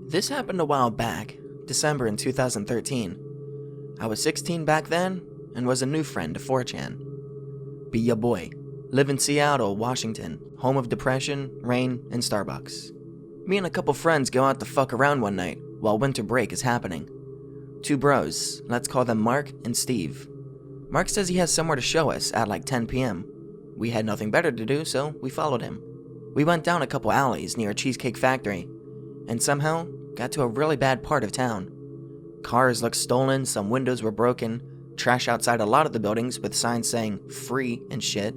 This happened a while back, December in 2013. I was 16 back then and was a new friend to 4chan. Be ya boy. Live in Seattle, Washington, home of depression, rain, and Starbucks. Me and a couple friends go out to fuck around one night while winter break is happening. Two bros, let's call them Mark and Steve. Mark says he has somewhere to show us at like 10 p.m. We had nothing better to do, so we followed him. We went down a couple alleys near a cheesecake factory, and somehow got to a really bad part of town. Cars looked stolen, some windows were broken, trash outside a lot of the buildings with signs saying free and shit.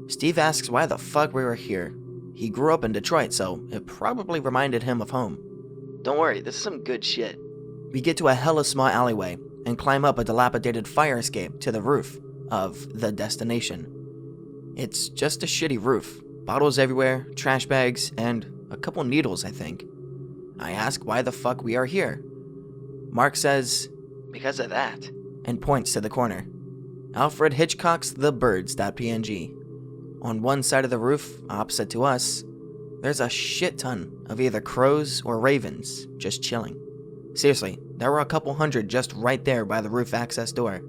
Steve asks why the fuck we were here. He grew up in Detroit, so it probably reminded him of home. Don't worry, this is some good shit. We get to a hella small alleyway and climb up a dilapidated fire escape to the roof of the destination. It's just a shitty roof, bottles everywhere, trash bags, and a couple needles, I think. I ask why the fuck we are here. Mark says, because of that, and points to the corner. Alfred Hitchcock's The Birds.png. On one side of the roof, opposite to us, there's a shit ton of either crows or ravens just chilling. Seriously, there were a couple hundred just right there by the roof access door.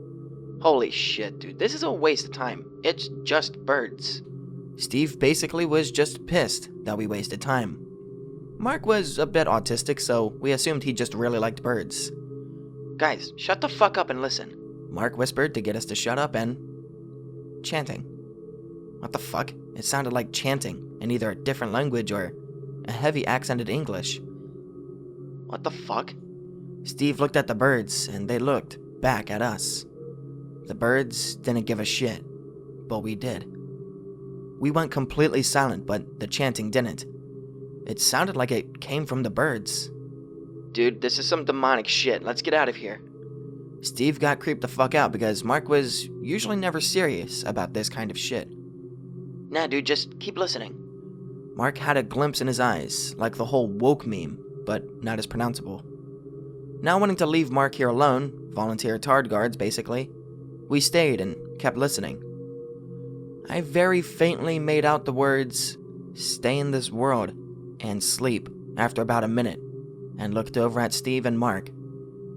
Holy shit, dude, this is a waste of time. It's just birds. Steve basically was just pissed that we wasted time. Mark was a bit autistic, so we assumed he just really liked birds. Guys, shut the fuck up and listen. Mark whispered to get us to shut up and... chanting. What the fuck? It sounded like chanting in either a different language or a heavy accented English. What the fuck? Steve looked at the birds, and they looked back at us. The birds didn't give a shit, but we did. We went completely silent, but the chanting didn't. It sounded like it came from the birds. Dude, this is some demonic shit. Let's get out of here. Steve got creeped the fuck out because Mark was usually never serious about this kind of shit. Nah, dude, just keep listening. Mark had a glimpse in his eyes, like the whole woke meme, but not as pronounceable. Not wanting to leave Mark here alone, volunteer tard guards basically, we stayed and kept listening. I very faintly made out the words, "Stay in this world," and "sleep" after about a minute, and looked over at Steve and Mark.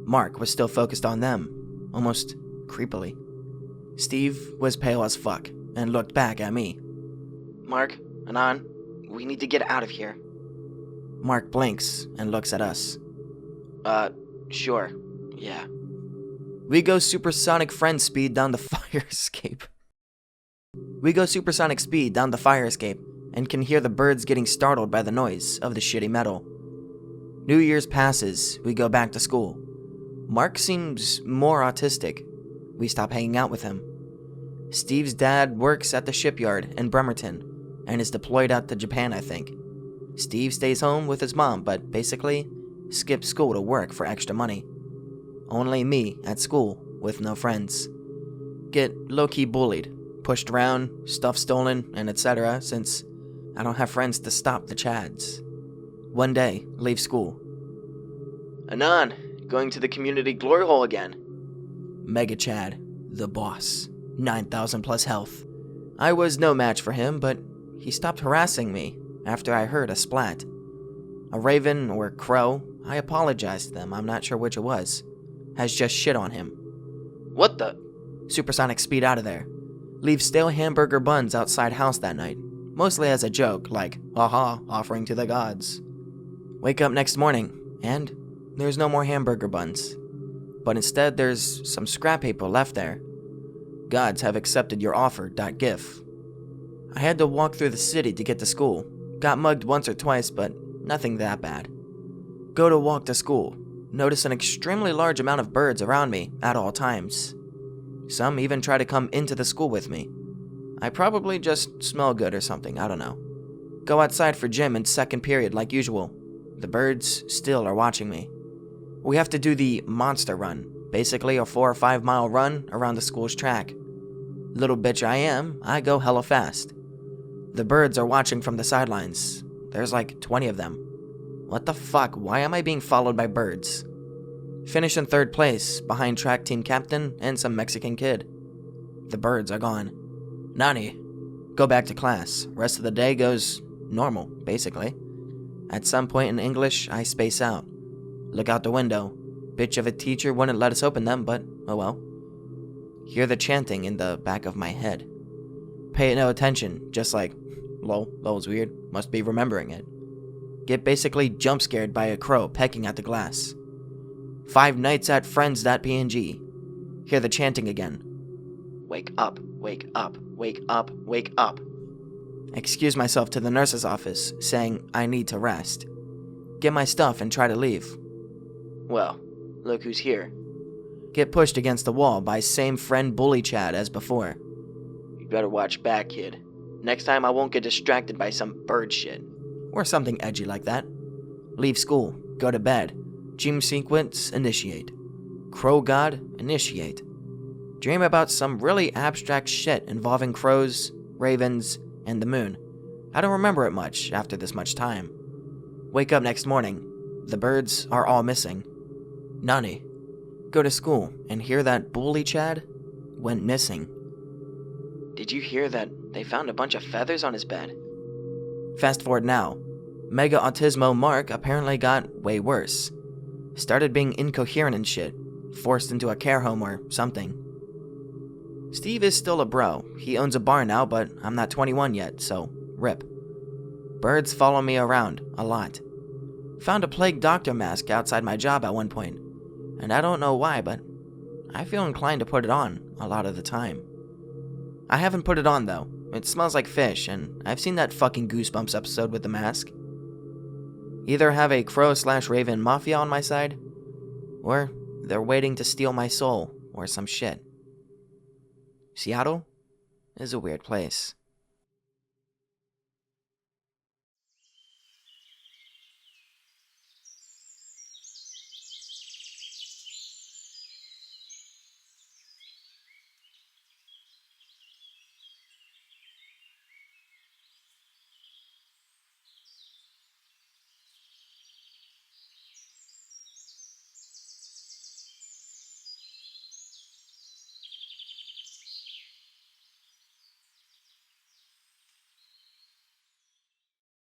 Mark was still focused on them, almost creepily. Steve was pale as fuck, and looked back at me. Mark, Anan, we need to get out of here. Mark blinks and looks at us. Sure, yeah. We go supersonic friend speed down the fire escape. And can hear the birds getting startled by the noise of the shitty metal. New Year's passes, we go back to school. Mark seems more autistic. We stop hanging out with him. Steve's dad works at the shipyard in Bremerton and is deployed out to Japan, I think. Steve stays home with his mom, but basically skips school to work for extra money. Only me at school with no friends. Get low-key bullied, pushed around, stuff stolen, and etc. since I don't have friends to stop the chads. One day, leave school. Anan, going to the community glory hole again. Mega Chad, the boss, 9,000 plus health. I was no match for him, but he stopped harassing me after I heard a splat. A raven or crow, I apologized to them, I'm not sure which it was, has just shit on him. What the? Supersonic speed out of there. Leave stale hamburger buns outside house that night, mostly as a joke, like, haha, offering to the gods. Wake up next morning, and there's no more hamburger buns. But instead there's some scrap paper left there. Gods have accepted your offer.gif. I had to walk through the city to get to school. Got mugged once or twice, but nothing that bad. Go to walk to school. Notice an extremely large amount of birds around me at all times. Some even try to come into the school with me. I probably just smell good or something, I don't know. Go outside for gym in second period like usual. The birds still are watching me. We have to do the monster run, basically a 4 or 5 mile run around the school's track. Little bitch I am, I go hella fast. The birds are watching from the sidelines. There's like 20 of them. What the fuck, why am I being followed by birds? Finish in third place, behind track team captain and some Mexican kid. The birds are gone. Nani. Go back to class. Rest of the day goes normal, basically. At some point in English, I space out. Look out the window. Bitch of a teacher wouldn't let us open them, but oh well. Hear the chanting in the back of my head. Pay no attention, just like, lol, that was weird, must be remembering it. Get basically jump scared by a crow pecking at the glass. 5 nights at friends.png. Hear the chanting again. Wake up, wake up, wake up, wake up. Excuse myself to the nurse's office, saying I need to rest. Get my stuff and try to leave. Well, look who's here. Get pushed against the wall by same friend bully Chad as before. You better watch back, kid. Next time I won't get distracted by some bird shit. Or something edgy like that. Leave school, go to bed. Dream sequence, initiate. Crow god, initiate. Dream about some really abstract shit involving crows, ravens, and the moon. I don't remember it much after this much time. Wake up next morning. The birds are all missing. Nani. Go to school and hear that bully Chad went missing. Did you hear that they found a bunch of feathers on his bed? Fast forward now. Mega Autismo Mark apparently got way worse. Started being incoherent and shit. Forced into a care home or something. Steve is still a bro. He owns a bar now, but I'm not 21 yet, so rip. Birds follow me around a lot. Found a plague doctor mask outside my job at one point. And I don't know why, but I feel inclined to put it on a lot of the time. I haven't put it on though. It smells like fish, and I've seen that fucking Goosebumps episode with the mask. Either have a crow/raven mafia on my side, or they're waiting to steal my soul or some shit. Seattle is a weird place.